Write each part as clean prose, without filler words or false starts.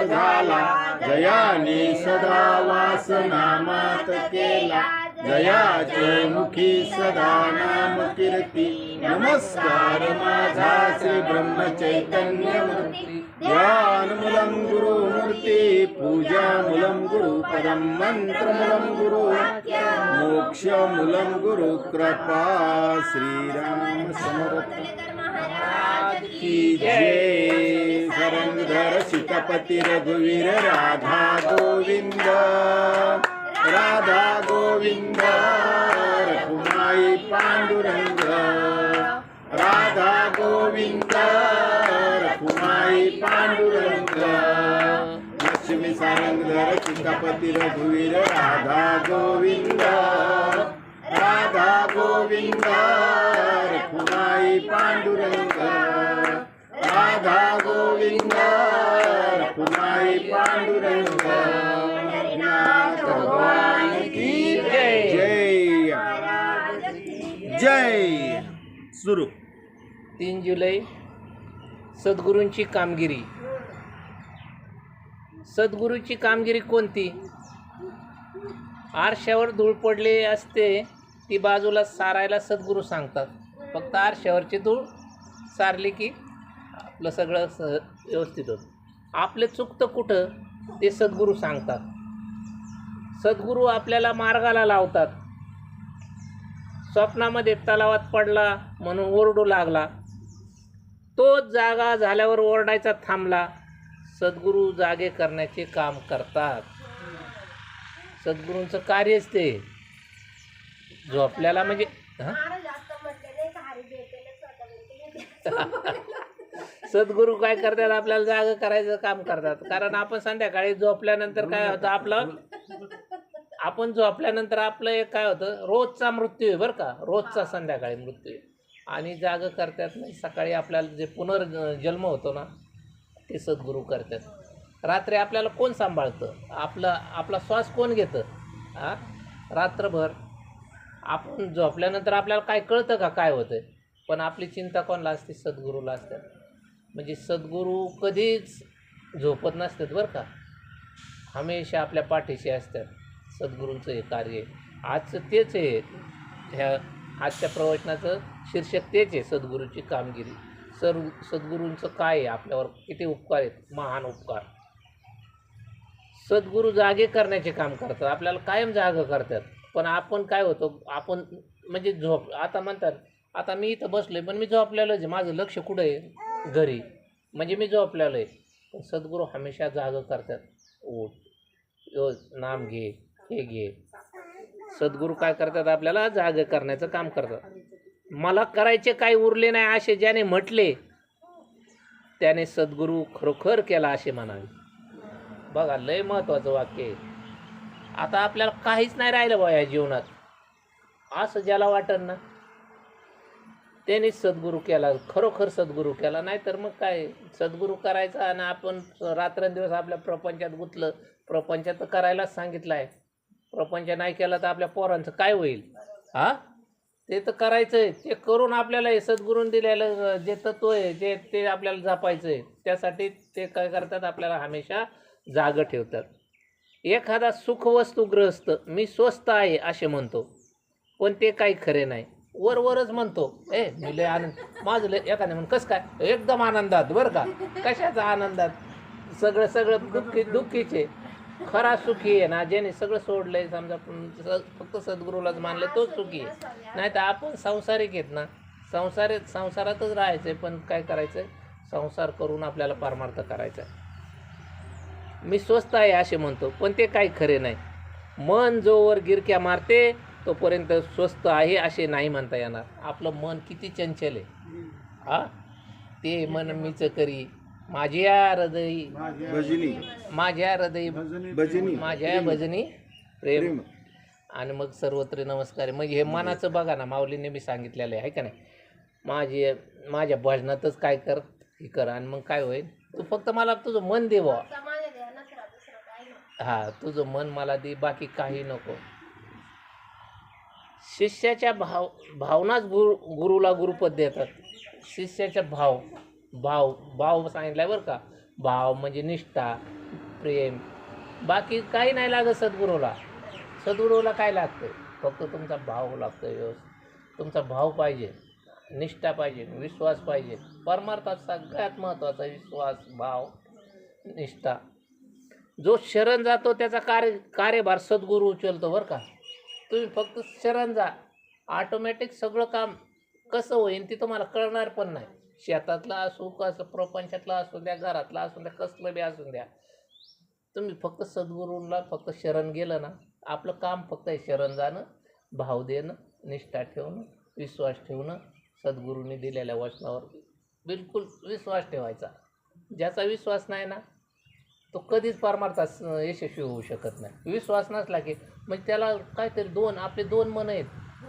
झाला, जयाने सदा वासनामात केला, जयाचे मुखी सदा नाम कीर्ती. नमस्कार माझा श्री ब्रह्मचैतन्य मूर्ती, ध्यानमूलं गुरुमूर्ती, पूजामूलं गुरुपदं, मंत्रमूलं गुरु, मोक्षमूलं गुरु कृपा. श्रीराम समर्थ की जय. धरंधर सीतापती रघुवीर राधा गोविंद, राधा गोविंद. रघुमाई पांडुरंग, राधा गोविंद. रघुमाई पांडुरंग. लक्ष्मी सारंगधर सीतापती रघुवीर राधा गोविंद, राधा गोविंद. रघुमाई पांडुरंग, राधा गोविंद. रघुमाई पांडुरंग. नाथ भगवान की जय. जय जय. सुरू. 3 जुलै सद्गुरूंची कामगिरी. सद्गुरूची कामगिरी कोणती? आरशावर धूळ पडले असते ती बाजूला सारायला सद्गुरू सांगतात. फक्त आरशावरची धूळ सारली की आपलं सगळं व्यवस्थित होतं. आपलं चुकतं कुठं ते सद्गुरू सांगतात. सद्गुरू आपल्याला मार्गाला लावतात. स्वप्नामध्ये तलावात पडला म्हणून ओरडू लागला, तो जागा झाल्यावर ओरडायचा थांबला. सद्गुरू जागे करण्याचे काम करतात. सद्गुरूंचं कार्यच ते. झोपल्याला म्हणजे सद्गुरू काय करतात, आपल्याला जाग करायचं काम करतात. कारण आपण संध्याकाळी झोपल्यानंतर काय होतं, आपण झोपल्यानंतर आपलं एक काय होतं, रोजचा मृत्यू आहे बरं का, रोजचा संध्याकाळी मृत्यू आहे. आणि जाग करतात नाही, सकाळी आपल्याला जे पुनर्जन्म होतो ना ते सद्गुरू करतात. रात्री आपल्याला कोण सांभाळतं, आपला श्वास कोण घेतं? रात्रभर आपण झोपल्यानंतर आपल्याला काय कळतं का काय होतं, पण आपली चिंता कोणाला असते? सद्गुरूला असतात. म्हणजे सद्गुरू कधीच झोपत नसतात बरं का, हमेशा आपल्या पाठीशी असतात. सद्गुरूंचं हे कार्य आजचं तेच आहे. ह्या आजच्या प्रवचनाचं शीर्षक तेच आहे, सद्गुरूची कामगिरी. सद्गुरूंचं काय आहे, आपल्यावर किती उपकार आहेत, महान उपकार. सद्गुरू जागे करण्याचे काम करतात, आपल्याला कायम जागं करतात. पण आपण काय होतो, आपण म्हणजे आता म्हणतात, आता मी इथं बसलोय पण मी झोपलेलो आहे, माझं लक्ष कुठं आहे? घरी. म्हणजे मी झोपलेलो आहे. पण सद्गुरू हमेशा जागं करतात. उठ, नाम घे, हे घे. सद्गुरू काय करतात, आपल्याला जागं करण्याचं काम करतात. मला करायचे काही उरले नाही असे ज्याने म्हटले त्याने सद्गुरू खरोखर केला असे म्हणावे. बघा, लय महत्त्वाचं वाक्य आहे. आता आपल्याला काहीच नाही राहिलं बा या जीवनात असं ज्याला वाटत ना त्यानेच सद्गुरू केला, खरोखर सद्गुरू केला. नाही तर मग काय सद्गुरू करायचा आणि आपण रात्रंदिवस आपल्या प्रपंचात गुंतलं. प्रपंचात करायलाच सांगितलं आहे. प्रपंच नाही केला तर आपल्या पोरांचं काय होईल? ते तर करायचं आहे. ते करून आपल्याला हे सद्गुरून दिलेलं जे तत्व आहे ते आपल्याला जपायचं आहे. त्यासाठी ते काय करतात, आपल्याला हमेशा जागं ठेवतात. एखादा सुखवस्तू ग्रहस्थ मी स्वस्त आहे असे म्हणतो, पण ते काही खरे नाही. वरवरच म्हणतो, मी लय आनंद, माझं लय, एखाद्या म्हणून कसं काय, एकदम आनंदात बरं का. कशाचा आनंदात? सगळं दुःखीचे. खरा सुखी आहे ना ज्याने सगळं सोडलंय, समजा फक्त सद्गुरूलाच मानले तोच सुखी आहे. नाही तर आपण संसारिक आहेत ना, संसारातच राहायचं आहे. पण काय करायचं, संसार करून आपल्याला परमार्थ करायचा आहे. मी स्वस्त आहे असे म्हणतो, पण ते काही खरे नाही. मन जोवर गिरक्या मारते तोपर्यंत स्वस्त आहे असे नाही म्हणता येणार. आपलं मन किती चंचल आहे. ते मन मीच करी माझ्या हृदयी भजनी, माझ्या हृदयी भजनी, माझ्या भजनी प्रेम. आणि मग सर्वत्र नमस्कार. म्हणजे हे मनाचं बघा ना, माऊलीने मी सांगितलेलं आहे का नाही, माझ्या भजनातच काय कर, हे कर. आणि मग काय होईल, तू फक्त मला तुझं मन दे बा. तुझं मन मला दे, बाकी काही नको. शिष्याच्या भावनाच गुरुला गुरुपद देतात. शिष्याच्या भाव सांगितलाय बरं का. भाव म्हणजे निष्ठा, प्रेम, बाकी काही नाही लागत सद्गुरूला. सद्गुरूला काय लागतं? फक्त तुमचा भाव लागतो, व्यवस्थित तुमचा भाव पाहिजे, निष्ठा पाहिजे, विश्वास पाहिजे. परमार्थात सगळ्यात महत्त्वाचा विश्वास, भाव, निष्ठा. जो शरण जातो त्याचा कार्यभार सद्गुरू उचलतो बरं का. तुम्ही फक्त शरण जा, ऑटोमॅटिक सगळं काम कसं होईल ते तुम्हाला कळणार पण नाही. शेतातला असो, कसं प्रपंचातला असू द्या, घरातला असू द्या, कसलं बी असू द्या, तुम्ही फक्त सद्गुरूला फक्त शरण गेलं ना, आपलं काम फक्त आहे शरण जाणं, भाव देणं, निष्ठा ठेवणं, विश्वास ठेवणं. सद्गुरूंनी दिलेल्या वचनावर बिलकुल विश्वास ठेवायचा. ज्याचा विश्वास नाही ना, तो कधीच परमार्थात यशस्वी होऊ शकत नाही. विश्वास नसला की म्हणजे त्याला काहीतरी आपले दोन मन आहेत.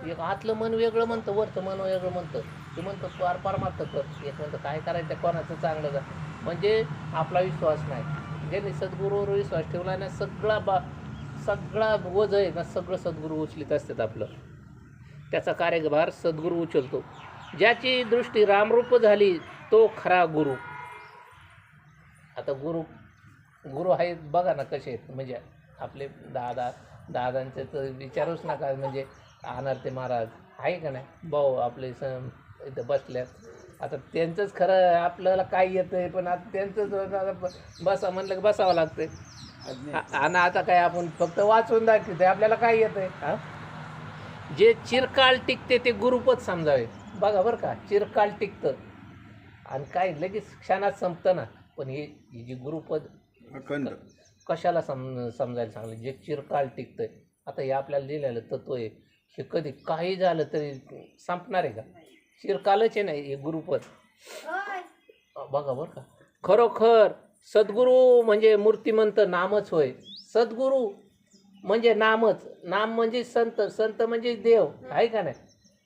एक आतलं मन वेगळं म्हणतं, वरचं मन वेगळं म्हणतं. ते म्हणतं परमार्थ कर, एक म्हणतं काय करायचं कोणाचं चांगलं जा. म्हणजे आपला विश्वास नाही. ज्यांनी सद्गुरूवर विश्वास ठेवला ना, सगळा बोज आहे ना, सगळं सद्गुरू उचलीत असतात आपलं. त्याचा कार्यभार सद्गुरू उचलतो. ज्याची दृष्टी रामरूप झाली तो खरा गुरु. आता गुरु आहेत बघा ना कसे आहेत. म्हणजे आपले दादांचे तर विचारूच नका. म्हणजे आनारते महाराज आहे का नाही, भाऊ आपले इथं बसल्यात. आता त्यांचंच खरं आपल्याला काय येतं आहे, पण आता त्यांचंच बसा म्हणलं की बसावं लागतंय. आणि आता काय आपण फक्त वाचून दाखवते, आपल्याला काय येतं आहे. हां, जे चिरकाल टिकते ते गुरुपद समजावे. बघा बरं का, चिरकाल टिकतं आणि काय लगेच क्षणात संपतं ना. पण ही जी गुरुपद अखंड कशाला समजायला सांगलं, जे चिरकाल टिकतंय. आता हे आपल्याला दिलेलं तत्व आहे, हे कधी काही झालं तरी संपणार आहे का? चिरकालच आहे नाही हे गुरुपद. बघा बरं का, खरोखर सद्गुरू म्हणजे मूर्तिमंत नामच होय. सद्गुरू म्हणजे नामच. नाम म्हणजे संत, संत म्हणजे देव आहे का नाही.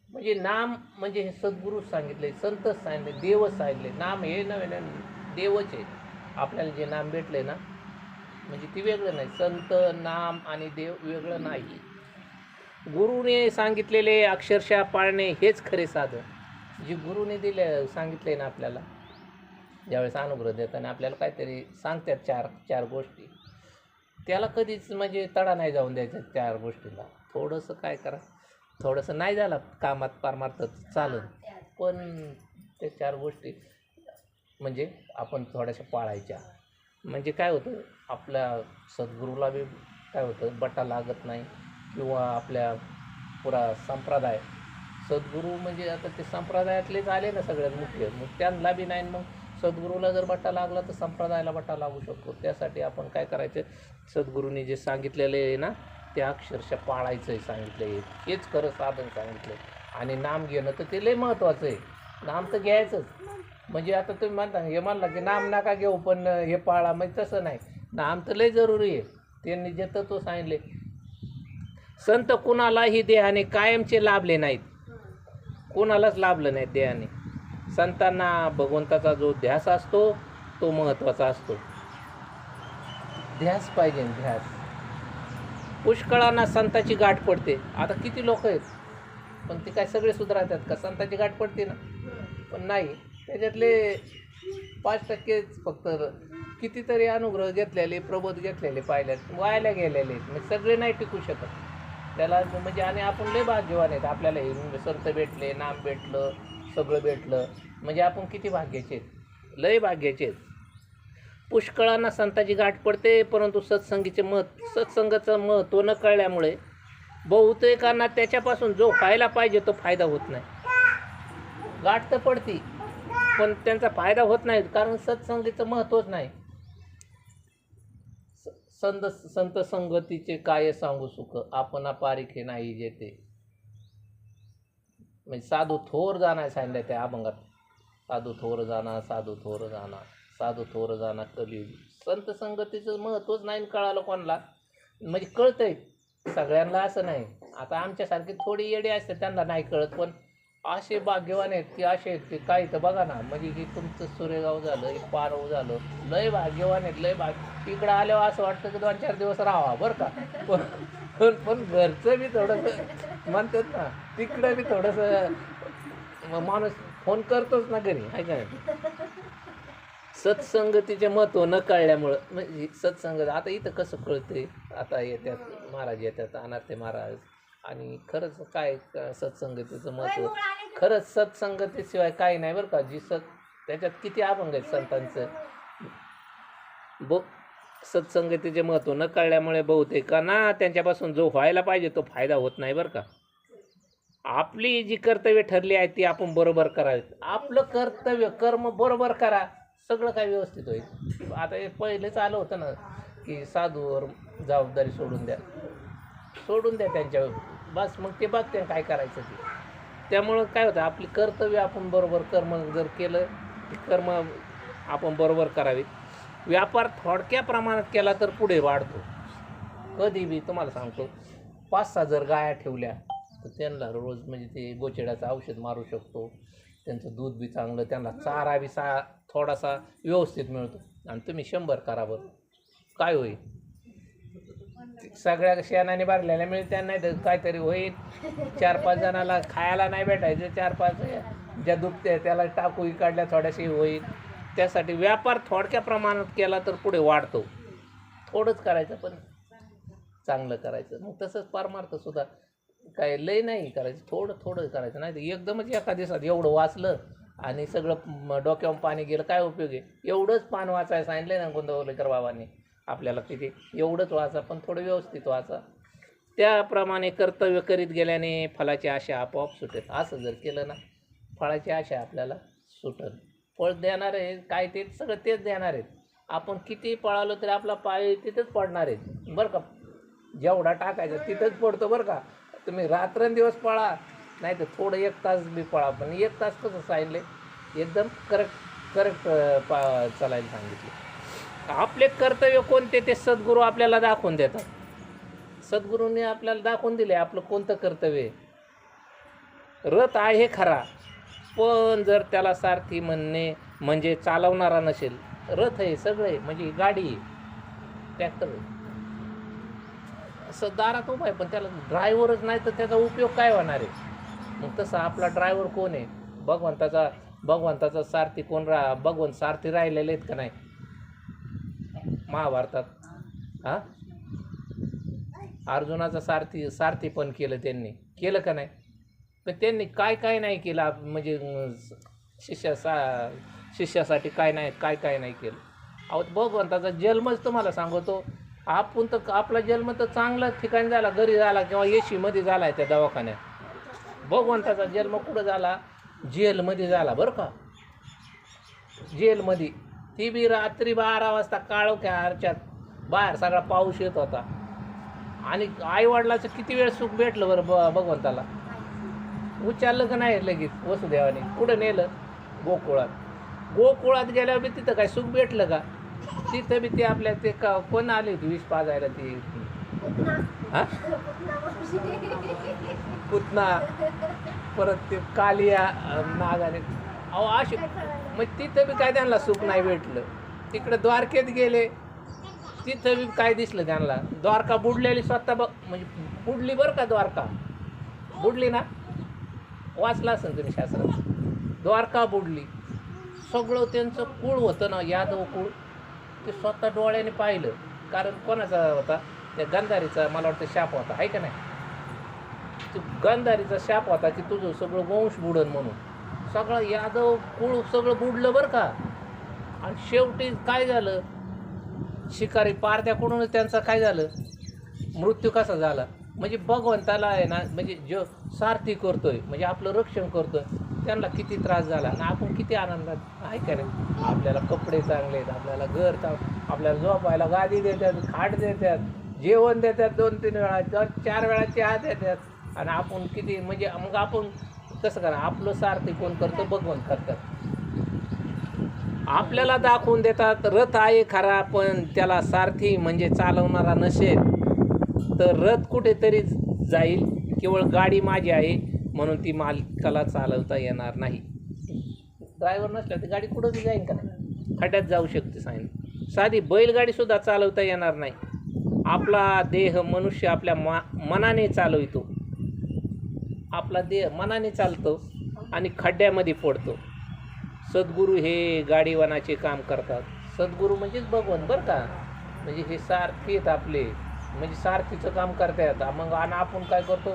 म्हणजे नाम म्हणजे हे सद्गुरू सांगितले, संतच सांगितले, देवच सांगितले. नाम हे नव्हे, देवच आहे. आपल्याला जे नाम भेटले ना, म्हणजे ती वेगळं नाही. संत, नाम आणि देव वेगळं नाही. गुरुने सांगितलेले अक्षरशः पाळणे हेच खरे साधन. जे गुरुने सांगितले ना आपल्याला, ज्यावेळेस अनुग्रह देताना आपल्याला काहीतरी सांगतात चार गोष्टी, त्याला कधीच म्हणजे तडा नाही जाऊन द्यायचा. 4 गोष्टीला थोडंसं काय करा, थोडंसं नाही झालं कामात परमार्थात चालेल, पण ते 4 गोष्टी म्हणजे आपण थोड्याशा पाळायच्या. म्हणजे काय होतं, आपल्या सद्गुरूला बी काय होतं बटा लागत नाही. किंवा आपल्या पुरा संप्रदाय, सद्गुरू म्हणजे आता ते संप्रदायातलेच आले ना सगळ्यात मुख्य, मग त्यांना बी नाही. मग सद्गुरूला जर बट्टा लागला तर संप्रदायाला बट्टा लागू शकतो. त्यासाठी आपण काय करायचं, सद्गुरूंनी जे सांगितलेले आहे ना ते अक्षरशः पाळायचं आहे सांगितलं आहे, हेच खरं साधन सांगितलं आहे. आणि नाम घेणं तर ते लय महत्त्वाचं आहे. नाम तर घ्यायचंच. म्हणजे आता तुम्ही म्हणता हे म्हणला की नाम नका घेऊ पण हे पाळा, म्हणजे तसं नाही. नाम तर लय जरुरी आहे. त्यांनी जे तत्व सांगितले, संत कुणालाही देहाने कायमचे लाभले नाहीत. कोणालाच लाभलं नाही देहाने. संतांना भगवंताचा जो ध्यास असतो तो महत्त्वाचा असतो. ध्यास पाहिजे, ध्यास. पुष्कळांना संताची गाठ पडते. आता किती लोक आहेत, पण ते काय सगळे सुधारतात का? संताची गाठ पडते ना, पण नाही. त्याच्यातले 5% फक्त कितीतरी अनुग्रह घेतलेले, प्रबोध घेतलेले पाहिल्यात, वायाला गेलेले. म्हणजे सगळे नाही टिकू शकत त्याला. म्हणजे आणि आपण लय भाग्यवान आहेत, आपल्याला हे संत भेटले, नाम भेटलं, सगळं भेटलं. म्हणजे आपण किती भाग्याचे आहेत, लय भाग्याचे आहेत. पुष्कळांना संताची गाठ पडते, परंतु सत्संगाचं महत्त्व न कळल्यामुळे बहुतेकांना त्याच्यापासून जो व्हायला पाहिजे तो फायदा होत नाही. गाठ तर पडती पण त्यांचा फायदा होत नाही, कारण सत्संगीचं महत्त्वच नाही. संत संगतीचे काय सांगू सुख, आपण पारिखे नाही जेते. म्हणजे साधू थोर जाणार सांगितलं त्या अभंगात. साधू थोर जाणार, साधू थोर जाणार, साधू थोर जाणार कलियुग. संत संगतीचं महत्त्वच नाही कळालं कोणाला. म्हणजे कळतंय सगळ्यांना असं नाही. आता आमच्यासारखे थोडी येडे असते त्यांना नाही कळत, पण असे भाग्यवान आहेत की असे आहेत की काही तर बघा ना. म्हणजे की तुमचं सुरेगाव झालं, एक पारव झालं, लय भाग्यवान आहेत, लय इकडं आल्यावर असं वाटतं की 2-4 दिवस राहावा बरं का. पण घरचं बी थोडंसं म्हणतात ना, तिकडं बी थोडंसं माणूस फोन करतोच ना घरी, आहे का नाही. सत्संगतीचे महत्त्व न कळल्यामुळं म्हणजे सत्संगत आता इथं कसं कळते, आता येतात महाराज येतात अनाथे महाराज, आणि खरंच काय सत्संगतीचं महत्त्व, खरंच सत्संगतीशिवाय काही नाही बरं का. जी त्याच्यात किती अभंग आहेत संतांचं. सत्संगतीचे महत्त्व न कळल्यामुळे बहुतेक ना त्यांच्यापासून जो व्हायला पाहिजे तो फायदा होत नाही बरं का. आपली जी कर्तव्य ठरली आहेत ती आपण बरोबर करावीत. आपलं कर्तव्य कर्म बरोबर करा, सगळं काही व्यवस्थित होईल. आता हे पहिलेच आलं होतं ना की साधूवर जबाबदारी सोडून द्या त्यांच्यावर, बस मग ते बघते काय करायचं ते. त्यामुळं काय होतं, आपली कर्तव्य आपण बरोबर कर्म जर केलं, कर्म आपण बरोबर करावीत. व्यापार थोडक्या प्रमाणात केला तर पुढे वाढतो. कधी बी तुम्हाला सांगतो, 5-6 जर गाया ठेवल्या तर त्यांना रोज म्हणजे ते गोचेड्याचं औषध मारू शकतो. त्यांचं दूध बी चांगलं, त्यांना चारा बी थोडासा व्यवस्थित मिळतो. आणि तुम्ही 100 करा बरं, काय होईल, सगळ्या शेणाने भरलेल्या मिळत्या, नाही तर काहीतरी होईल. 4-5 जणाला खायला नाही भेटायचं, 4-5 ज्या दुखते त्याला टाकू काढल्या थोड्याशी होईल. त्यासाठी व्यापार थोडक्या प्रमाणात केला तर पुढे वाढतो. थोडंच करायचं पण चांगलं करायचं. मग तसंच परमार्थसुद्धा काय लय नाही करायचं, थोडं करायचं. नाही तर एकदमच एका दिवसात एवढं वाचलं आणि सगळं डोक्यावर पाणी गेलं, काय उपयोग आहे. एवढंच पान वाचायला सांगितलं ना गोंदवलेकर बाबांनी आपल्याला, किती एवढंच वाचा, पण थोडं व्यवस्थित वाचा. त्याप्रमाणे कर्तव्य करीत गेल्याने फळाची आशा आपोआप सुटेल. असं जर केलं ना, फळाची आशा आपल्याला सुटेल. फळ देणार आहे काय, ते सगळं तेच देणार आहेत. आपण किती पळालो तरी आपला पाय तिथंच पडणार आहेत बरं का. जेवढा टाकायचा तिथंच पडतो बरं का. तुम्ही रात्रंदिवस पळा, नाही तर थोडं 1 तास बी पळा, पण 1 तास कसं सांगितले, एकदम करेक्ट चालायला सांगितले. आपले कर्तव्य कोणते ते सद्गुरू आपल्याला दाखवून देतात. सद्गुरूंनी आपल्याला दाखवून दिले आपलं कोणतं कर्तव्य आहे. रथ आहे खरा, पण जर त्याला सारथी म्हणणे म्हणजे चालवणारा नसेल. रथ आहे सगळे म्हणजे गाडी आहे, ट्रॅक्टर आहे, असं दारात उभा आहे, पण त्याला ड्रायव्हरच नाही तर त्याचा उपयोग काय होणार आहे. मग तसा आपला ड्रायव्हर कोण आहे, भगवंताचा सारथी कोण भगवंत सारथी राहिलेले आहेत का नाही महाभारतात. अर्जुनाचा सारथी पण केलं त्यांनी, केलं का नाही. पण त्यांनी काय नाही केलं, म्हणजे शिष्यासाठी काय नाही केलं. अहो भगवंताचा जन्मच तुम्हाला सांगतो, आपण तर आपला जन्म तर चांगला ठिकाणी झाला, घरी झाला किंवा एशीमध्ये झाला आहे त्या दवाखान्यात. भगवंताचा जन्म कुठं झाला, जेलमध्ये झाला बरं का. जेलमध्ये ती बी रात्री 12 वाजता काळोख्या अर्च्यात, बाहेर सगळा पाऊस येत होता. आणि आईवडिलाचं किती वेळ सुख भेटलं बरं भगवंताला. उचललं का नाही लगेच वसुदेवाने, कुठं नेलं, गोकुळात गेल्यावर बी तिथं काय सुख भेटलं का. तिथं बी ते आपल्या ते कोण आली होती विष पाजायला, ती पुतना, परत ते कालिया नागाने. अहो अशी, मग तिथं बी काय त्यांना सुख नाही भेटलं. तिकडं द्वारकेत गेले, तिथं बी काय दिसलं त्यांना, द्वारका बुडलेली स्वतः म्हणजे बुडली बरं का. द्वारका बुडली ना, वाचला असेल तुम्ही शास्त्रात. द्वारका बुडली, सगळं त्यांचं कुळ होतं ना यादव कुळ, ते स्वतः डोळ्याने पाहिलं. कारण कोणाचा होता, त्या गांधारीचा मला वाटतं शाप होता, आहे का नाही. तो गांधारीचा शाप होता की तुझं सगळं वंश बुडन म्हणून. सगळं यादव कुळ सगळं बुडलं बरं का. आणि शेवटी काय झालं, शिकारी पारत्याकडूनच त्यांचा काय झालं, मृत्यू कसा झाला. म्हणजे भगवंताला आहे ना, म्हणजे जो सारथी करतोय म्हणजे आपलं रक्षण करतोय, त्यांना किती त्रास झाला आणि आपण किती आनंदात आहे का नाही. आपल्याला कपडे चांगले आहेत, आपल्याला घर आपल्याला झोपायला गादी देतात, खाट देतात, जेवण देतात, 2-3 वेळा 4 वेळा चहा देतात. आणि आपण किती म्हणजे मग आपण कसं करा, आपलं सारथी कोण करतं, भगवंत करतात. आपल्याला दाखवून देतात रथ आहे खरा, पण त्याला सारथी म्हणजे चालवणारा नसेल तर रथ कुठेतरी जाईल. केवळ गाडी माझी आहे म्हणून ती मालकाला चालवता येणार नाही. ड्रायव्हर नसला तर गाडी कुठं जाईल का नाही, खड्ड्यात जाऊ शकते. साधी बैलगाडीसुद्धा चालवता येणार नाही. आपला देह मनुष्य आपल्या मनाने चालवितो. आपला देह मनाने चालतो आणि खड्ड्यामध्ये पडतो. सद्गुरू हे गाडीवानाचे काम करतात. सद्गुरू म्हणजेच भगवान बरं का, म्हणजे हे सारथी आहेत आपले, म्हणजे सारथीचं काम करतात. मग आणि आपण काय करतो,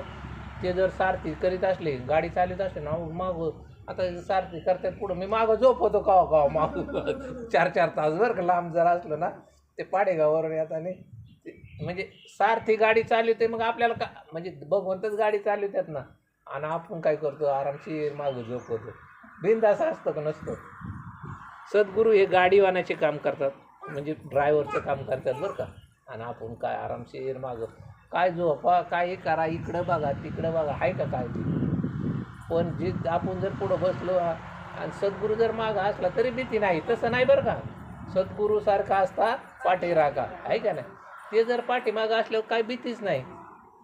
ते जर सारथी करीत असले, गाडी चालवत असले ना, माग आता सारथी करतात पुढं, मी मागं झोपवतो कावा माग 4-4 तास बरं का, लांब जर असलं ना ते पाडेगाववरून येताना म्हणजे सारथी गाडी चालवते, मग आपल्याला का म्हणजे भगवंतच गाडी चालवतात ना, आणि आपण काय करतो, आरामशीर मागं झोपवतो. बिनधास्त असतं का नसतं. सद्गुरू हे गाडीवानाचे काम करतात, म्हणजे ड्रायव्हरचं काम करतात बरं का, आणि आपण काय आरामशीर मागं काय झोपा, काय करा, इकडं बघा तिकडं बघा, आहे का काय ते. पण जे आपण जर पुढं बसलो आणि सद्गुरू जर मागं असला तरी भीती नाही, तसं नाही बरं का. सद्गुरूसारखा असता पाठी राखा, आहे का नाही. ते जर पाठीमागं असल्यावर काय भीतीच नाही.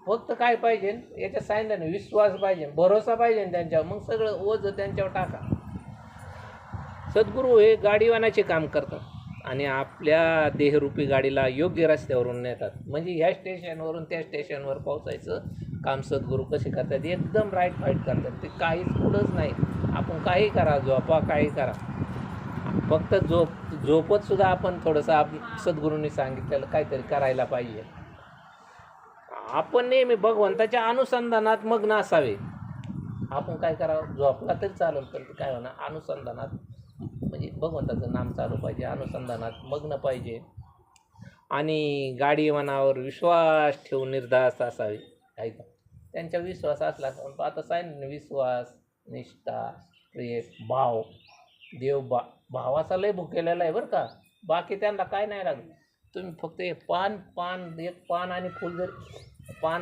फक्त काय पाहिजे, याच्या सांगितलं ना, विश्वास पाहिजे, भरोसा पाहिजे त्यांच्यावर, मग सगळं ओझं त्यांच्यावर टाका. सद्गुरू हे गाडीवानाचे काम करतात आणि आपल्या देहरूपी गाडीला योग्य रस्त्यावरून नेतात. म्हणजे ह्या स्टेशनवरून त्या स्टेशनवर पोहोचायचं काम सद्गुरू कसे करतात, एकदम राईट फाईट करतात. ते काहीच पुढंच नाही. आपण काही करा, झोपा, काही करा, फक्त झोपतसुद्धा आपण थोडंसं सद्गुरूंनी सांगितलेलं काहीतरी करायला पाहिजे. आपण नेहमी भगवंताच्या अनुसंधानात मग्न असावे. आपण काय करावं, झोपला तरी चालेल, तर काय होणार, अनुसंधानात म्हणजे भगवंताचं नाम चालू पाहिजे, अनुसंधानात मग्न पाहिजे. आणि गाडीवानावर विश्वास ठेवून निर्धास्त असावे. ऐका, त्यांच्या विश्वास असला, आता सांगितलं, विश्वास, निष्ठा, प्रेम, भाव. भावाचा लय भुकेलेला आहे बरं का. बाकी त्यांना काय नाही लागत. तुम्ही फक्त एक पान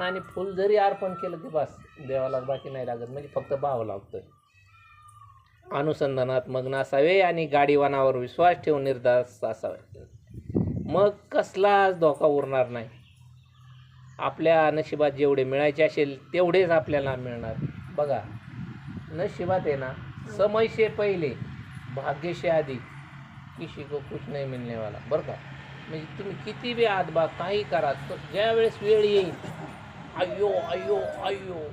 आणि फूल जरी अर्पण केलं की बस, देवाला बाकी नाही लागत. म्हणजे फक्त भाव लागतोय. अनुसंधानात मग्न असावे आणि गाडीवानावर विश्वास ठेवून निर्धास्त असावे, मग कसलाच धोका उरणार नाही. आपल्या नशिबात जेवढे मिळायचे असेल तेवढेच आपल्याला मिळणार. बघा, नशिबात आहे ना, समय से पहिले भाग्य से आधी किसी को कुछ नहीं मिलने वाला, बरं का. म्हणजे तुम्ही किती बी आतबा काही करा, तर ज्या वेळेस वेळ येईल, अय्यो अय्यो अय्यो,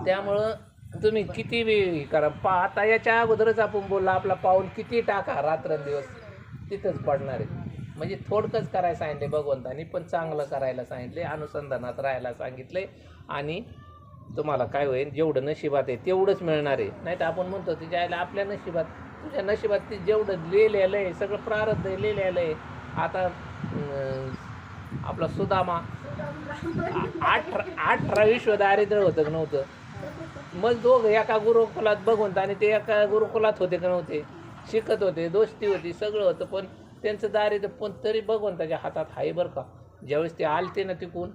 त्यामुळं तुम्ही किती बी करा. आता याच्या अगोदरच आपण बोलला, आपला पाऊल किती टाका, रात्रंदिवस तिथंच पडणार आहे. म्हणजे थोडकंच करायला सांगितले भगवंतानी, पण चांगलं करायला सांगितले, अनुसंधानात राहायला सांगितले. आणि तुम्हाला काय होईल, जेवढं नशिबात आहे तेवढंच मिळणार आहे. नाही तर आपण म्हणतो तिच्या आईला आपल्या नशिबात, तुझ्या नशिबात ते जेवढं लिहिलेलं आहे, सगळं प्रारब्ध लिहिलेलं आहे. आता आपला सुदामा 18 विश्व दारिद्र्य होतं का नव्हतं. मग दोघं एका गुरुकुलात भगवंत आणि ते एका गुरुकुलात होते का नव्हते, शिकत होते, दोस्ती होती, सगळं होतं. पण त्यांचं दारिद्र्य पण तरी भगवंताच्या हातात आहे बरं का. ज्यावेळेस ते आलते ना तिकून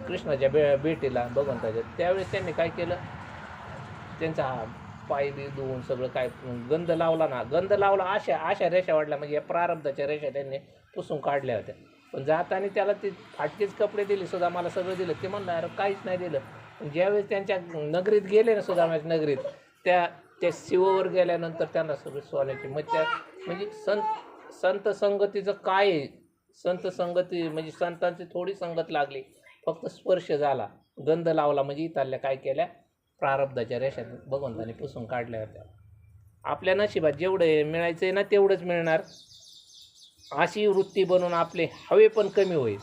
कृष्णाच्या भेटीला भगवंताच्या, त्यावेळेस त्यांनी काय केलं, त्यांचा पाय बी धुवून सगळं काय गंध लावला ना, गंध लावला, अशा रेषा वाढल्या, म्हणजे या प्रारब्धाच्या रेषा त्यांनी पुसून काढल्या होत्या. पण जाताना त्याला ते फाटकेच कपडे दिले, सुदामाला सगळं दिलं. ते म्हणलं अरे काहीच नाही दिलं. ज्यावेळेस त्यांच्या नगरीत गेले ना, सुदामाच्या नगरीत, त्या शिववर गेल्यानंतर त्यांना सगळं सोन्याची म्हणजे संत संगतीचं काय आहे, संत संगती म्हणजे संतांची थोडी संगत लागली, फक्त स्पर्श झाला, गंध लावला, म्हणजे इथल्या काय केल्या, प्रारब्धाच्या रेषा भगवंताने पुसून काढल्या होत्या. आपल्या नशिबात जेवढं मिळायचं आहे ना तेवढंच मिळणार, अशी वृत्ती बनवून आपले हवे पण कमी होईल.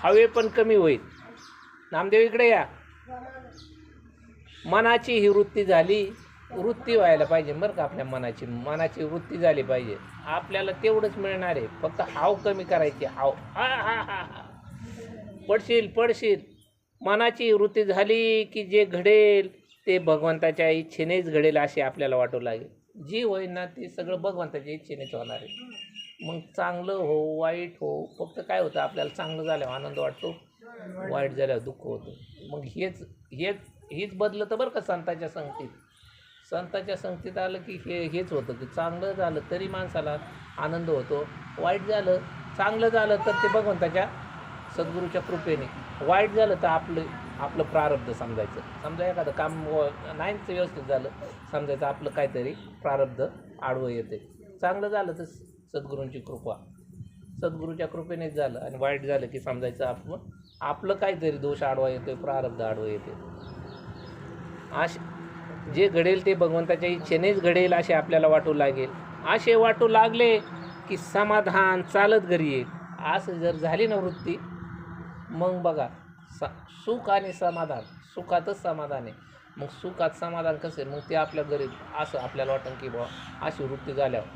हवे पण कमी होईल. नामदेव इकडे या. मनाची ही वृत्ती झाली, वृत्ती व्हायला पाहिजे बरं का. आपल्या मनाची वृत्ती झाली पाहिजे. आपल्याला तेवढंच मिळणार आहे, फक्त हाव कमी करायची. हाव पडशील. मनाची वृत्ती झाली की जे घडेल ते भगवंताच्या इच्छेनेच घडेल असे आपल्याला वाटू लागेल. जी होईल ना ते सगळं भगवंताच्या इच्छेनेच होणार आहे. मग चांगलं हो वाईट हो, फक्त काय होतं, आपल्याला चांगलं झाल्यावर आनंद वाटतो, वाईट झाल्यावर दुःख होतं. मग हेच बदलतं बरं का. संतांच्या संगतीत आलं की हेच होतं की चांगलं झालं तरी माणसाला आनंद होतो, वाईट झालं, चांगलं झालं तर ते भगवंताच्या सद्गुरूच्या कृपेने, वाईट झालं तर आपलं प्रारब्ध समजा एखादं काम नाहीच व्यवस्थित झालं, समजायचं आपलं काहीतरी प्रारब्ध आडवं येते. चांगलं झालं तर सद्गुरूंची कृपा, सद्गुरूच्या कृपेनेच झालं. आणि वाईट झालं की समजायचं आपलं काहीतरी दोष आडवा येतोय, प्रारब्ध आडवं येते. असे जे घडेल ते भगवंताच्या इच्छेनेच घडेल असे आपल्याला वाटू लागेल. असे वाटू लागले की समाधान चालत घरी येईल. असं जर झाली ना वृत्ती, मग बघा सुख आणि समाधान, सुखातच समाधान आहे. मग सुखात समाधान कसं आहे, मग ते आपल्या घरी असं आपल्याला वाटतं की बुवा अशी वृत्ती झाल्यावर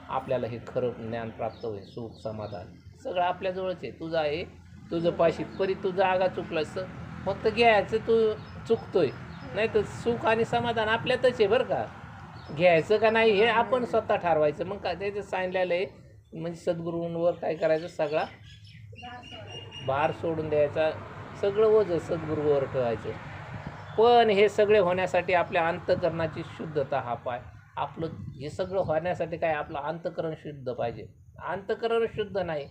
आपल्याला हे खरं ज्ञान प्राप्त होईल. सुख समाधान सगळं आपल्याजवळच आहे. तुझं आहे, तुझं पाशी परी तुझा आगा चुकलास फक्त घ्यायचं, तू चुकतोय. नाही तर सुख आणि समाधान आपल्यातच आहे बरं का. घ्यायचं का नाही हे आपण स्वतः ठरवायचं. मग काय त्याचं सांगितलेलं आहे, म्हणजे सद्गुरूंवर काय करायचं, सगळा भार सोडून द्यायचा, सगळं ओझं सद्गुरूवर ठेवायचं. पण हे सगळे होण्यासाठी आपल्या अंतःकरणाची शुद्धता हा पाय. आपलं हे सगळं होण्यासाठी काय, आपलं अंतःकरण शुद्ध पाहिजे. अंतःकरण शुद्ध नाही,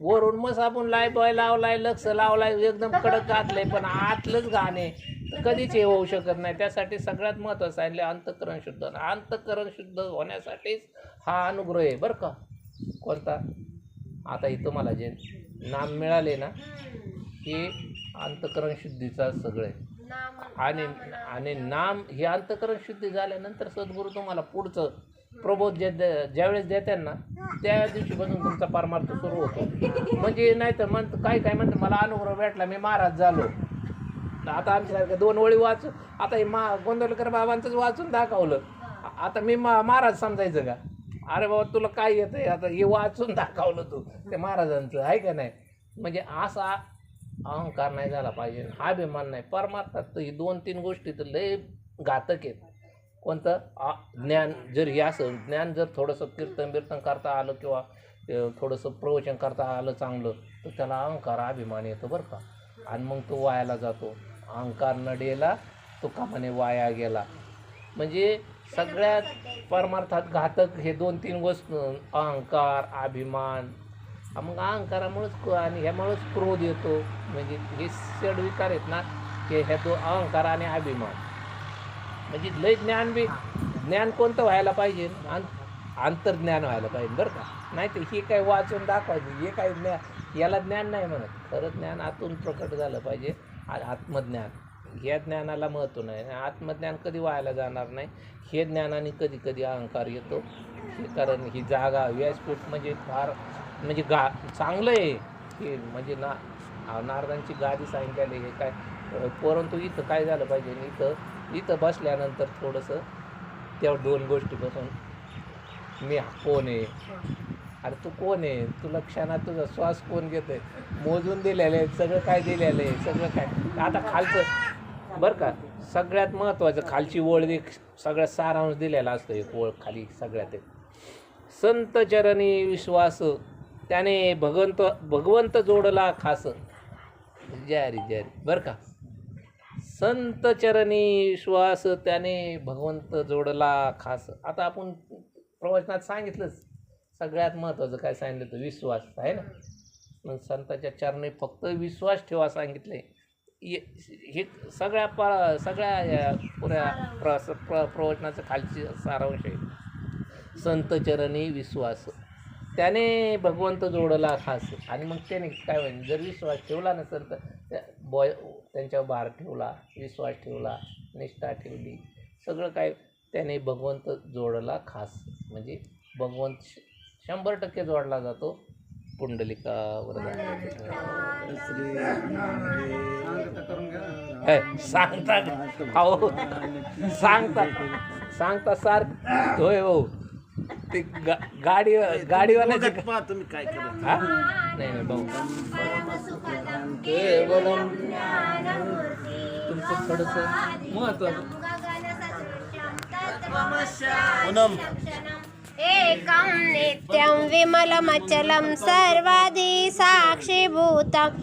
वरून मग आपण लाय लावलाय, लक्ष लावलाय, एकदम कडक घातलंय, पण आतलंच गाणे तर कधीच हे होऊ शकत नाही. त्यासाठी सगळ्यात महत्त्वाचं सांगितलं अंतःकरण शुद्ध. अंतःकरण शुद्ध होण्यासाठीच हा अनुग्रह आहे बरं का. कोणता? आता हे तुम्हाला जे नाम मिळाले ना, हे अंतःकरण शुद्धीचा सगळं आहे. आणि नाम हे अंतःकरण शुद्धी झाल्यानंतर सद्गुरू तुम्हाला पुढचं प्रबोध ज्यावेळेस देतात ना, त्या दिवशीपासून तुमचा परमार्थ सुरू होतो. म्हणजे नाही तर काय म्हणतं, मला अनुभव भेटला, मी महाराज झालो. आता आमच्यासारखं 2 ओळी वाचून, आता हे गोंदवलेकर बाबांचंच वाचून दाखवलं, आता मी महाराज समजायचं का? अरे बाबा तुला काय येतं आहे, आता हे वाचून दाखवलं तू ते महाराजांचं, आहे का नाही? म्हणजे असा अहंकार नाही झाला पाहिजे, अभिमान नाही. परमार्थात तर ही 2-3 गोष्टी तर लय घातक आहेत. कोणतं? ज्ञान. जर हे असं ज्ञान जर थोडंसं कीर्तन करता आलं किंवा थोडंसं प्रवचन करता आलं चांगलं, तर त्याला अहंकार अभिमान येतो बरं का. आणि मग तो वायाला जातो. अहंकार नडेला तो कामाने वाया गेला. म्हणजे सगळ्यात परमार्थात घातक हे 2-3 वस्तू, अहंकार, अभिमान. मग अहंकारामुळेच आणि ह्यामुळेच क्रोध येतो. म्हणजे हे षड्विकार आहेत ना, की ह्या 2 अहंकार आणि अभिमान. म्हणजे लय ज्ञान कोणतं व्हायला पाहिजे? अंतर्ज्ञान व्हायला पाहिजे बरं का. नाही तर हे काय वाचून दाखवायचं, हे काय ज्ञान, याला ज्ञान नाही म्हणत. खरं ज्ञान आतून प्रकट झालं पाहिजे. आत्मज्ञान, ह्या ज्ञानाला महत्त्व नाही. आत्मज्ञान कधी व्हायला जाणार नाही. हे ज्ञानाने कधी कधी अहंकार येतो. हे कारण ही जागा व्यासपीठ म्हणजे फार म्हणजे चांगलं आहे हे. म्हणजे नारदांची गादी सांगितलेली हे काय, परंतु इथं काय झालं पाहिजे, इथं बसल्यानंतर थोडंसं तेव्हा 2 गोष्टीपासून, मी कोण आहे, अरे तू कोण आहे, तुला क्षणात तुझा श्वास कोण घेतो आहे, मोजून दिलेलं आहे, सगळं काय दिलेलं आहे, सगळं काय. आता खालचं बरं का, सगळ्यात महत्त्वाचं खालची ओळ सगळ्यात सारांश दिलेला असतो. एक ओळ खाली सगळ्यात एक, संत चरणी विश्वास त्याने भगवंत जोडला खास. जय बरं का. संत चरणी विश्वास त्याने भगवंत जोडला खास. आता आपण प्रवचनात सांगितलंच, सगळ्यात महत्त्वाचं काय सांगितलं तर विश्वास आहे ना. मग संताच्या चरणी फक्त विश्वास ठेवा सांगितलं आहे. हे सगळ्या पुऱ्या प्रवचनाचं खालची सारांश आहे. संत चरणी विश्वास त्याने भगवंत जोडला खास. आणि मग त्याने काय होईल, जर विश्वास ठेवला नसेल तर त्यांच्यावर भार ठेवला, विश्वास ठेवला, निष्ठा ठेवली, सगळं काय, त्याने भगवंत जोडला खास. म्हणजे भगवंत 100% जोडला जातो. पुंडलिकावर सांगता हो, सांगता सारखं होय हो. ते गाडीवाल्याचे तुम्ही काय करा. नाही भाऊ, केवलम तुमचं थोडंसं महत्त्वाचं. एकं नित्यं विमलमचलं सर्वादि साक्षीभूतं